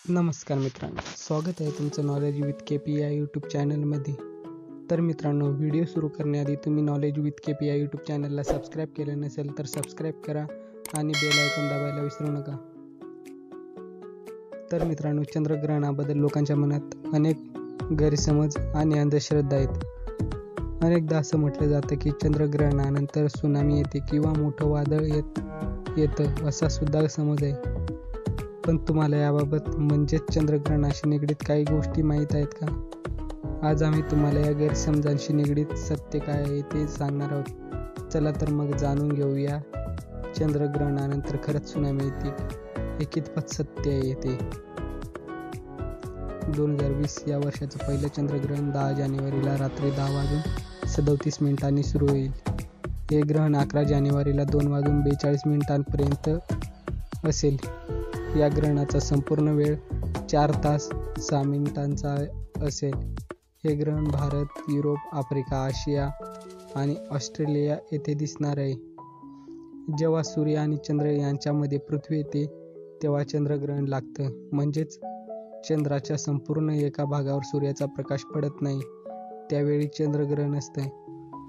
नमस्कार मित्रांनो, स्वागत आहे तुमचं नॉलेज विथ KP या यूट्यूब चॅनलमध्ये. तर मित्रांनो, व्हिडिओ सुरू करण्याआधी तुम्ही नॉलेज विथ KP या यूट्यूब चॅनलला सबस्क्राईब केलं नसेल तर सबस्क्राईब करा आणि बेल आयकॉन दाबायला विसरू नका. तर मित्रांनो, चंद्रग्रहणाबद्दल लोकांच्या मनात अनेक गैरसमज आणि अंधश्रद्धा आहेत. अनेकदा असं म्हटलं जातं की चंद्रग्रहणानंतर सुनामी येते किंवा मोठं वादळ येतं असा सुद्धा समज आहे. पण तुम्हाला याबाबत म्हणजेच चंद्रग्रहणाशी निगडीत काही गोष्टी माहीत आहेत का? आज आम्ही तुम्हाला या गैरसमजांशी निगडीत सत्य काय आहे ते सांगणार आहोत. चला तर मग जाणून घेऊया, चंद्रग्रहणानंतर खरंच सुनामी येते, हे कितपत सत्य आहे ते. 2020 या वर्षाचं पहिलं चंद्रग्रहण 10 जानेवारीला रात्री 10:37 सुरू होईल. हे ग्रहण 11 जानेवारीला 2:42 पर्यंत असेल. या ग्रहणाचा संपूर्ण वेळ 4 तास 6 मिनिटांचा असेल. हे ग्रहण भारत, युरोप, आफ्रिका, आशिया आणि ऑस्ट्रेलिया येथे दिसणार आहे. जेव्हा सूर्य आणि चंद्र यांच्यामध्ये पृथ्वी येते तेव्हा चंद्रग्रहण लागतं. म्हणजेच चंद्राच्या संपूर्ण एका भागावर सूर्याचा प्रकाश पडत नाही, त्यावेळी चंद्रग्रहण असतं.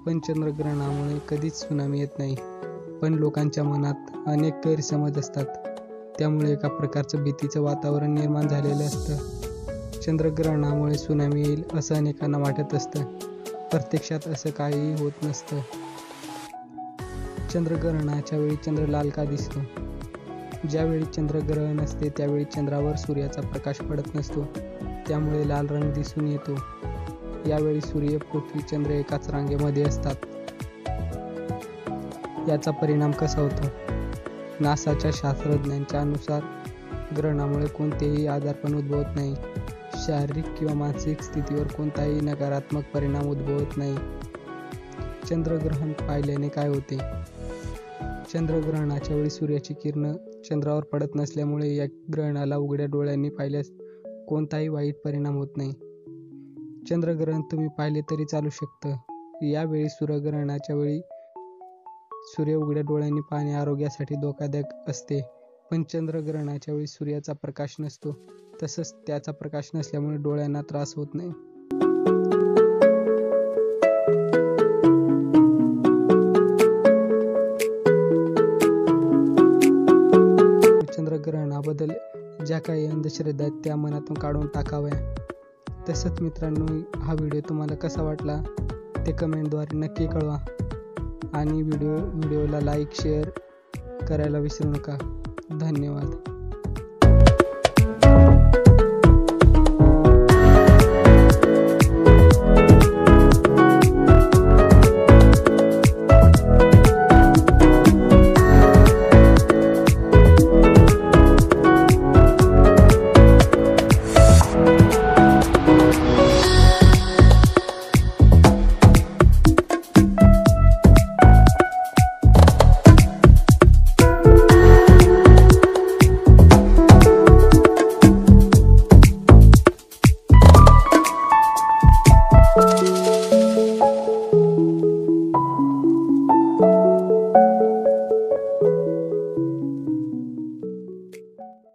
पण चंद्रग्रहणामुळे कधीच सुनामी येत नाही. पण लोकांच्या मनात अनेक गैरसमज असतात, त्यामुळे एका प्रकारचं भीतीचं वातावरण निर्माण झालेलं असतं. चंद्रग्रहणामुळे सुनामी येईल असं अनेकांना वाटत असतं. प्रत्यक्षात असं काहीही होत नसतं. चंद्रग्रहणाच्या वेळी चंद्र लाल का दिसतो? ज्यावेळी चंद्रग्रहण असते त्यावेळी चंद्रावर सूर्याचा प्रकाश पडत नसतो, त्यामुळे लाल रंग दिसून येतो. यावेळी सूर्य, पृथ्वी, चंद्र एकाच रांगेमध्ये असतात. याचा परिणाम कसा होतो? नासाच्या शास्त्रज्ञांच्या अनुसार ग्रहणामुळे कोणतेही आजारपण उद्भवत नाही. शारीरिक किंवा मानसिक स्थितीवर कोणताही नकारात्मक परिणाम उद्भवत नाही. चंद्रग्रहण पाहिल्याने काय होते? चंद्रग्रहणाच्या वेळी सूर्याची किरणं चंद्रावर पडत नसल्यामुळे या ग्रहणाला उघड्या डोळ्यांनी पाहिल्यास कोणताही वाईट परिणाम होत नाही. चंद्रग्रहण तुम्ही पाहिले तरी चालू शकतं. यावेळी सूर्यग्रहणाच्या वेळी सूर्य उघड्या डोळ्यांनी पाहणे आरोग्यासाठी धोकादायक असते. पण चंद्रग्रहणाच्या वेळी सूर्याचा प्रकाश नसतो, तसंच त्याचा प्रकाश नसल्यामुळे डोळ्यांना त्रास होत नाही. चंद्रग्रहणाबद्दल ज्या काही अंधश्रद्धा आहेत त्या मनातून काढून टाकाव्या. तसंच मित्रांनो, हा व्हिडिओ तुम्हाला कसा वाटला ते कमेंटद्वारे नक्की कळवा आणि व्हिडिओला लाईक, शेअर करायला विसरू नका. धन्यवाद.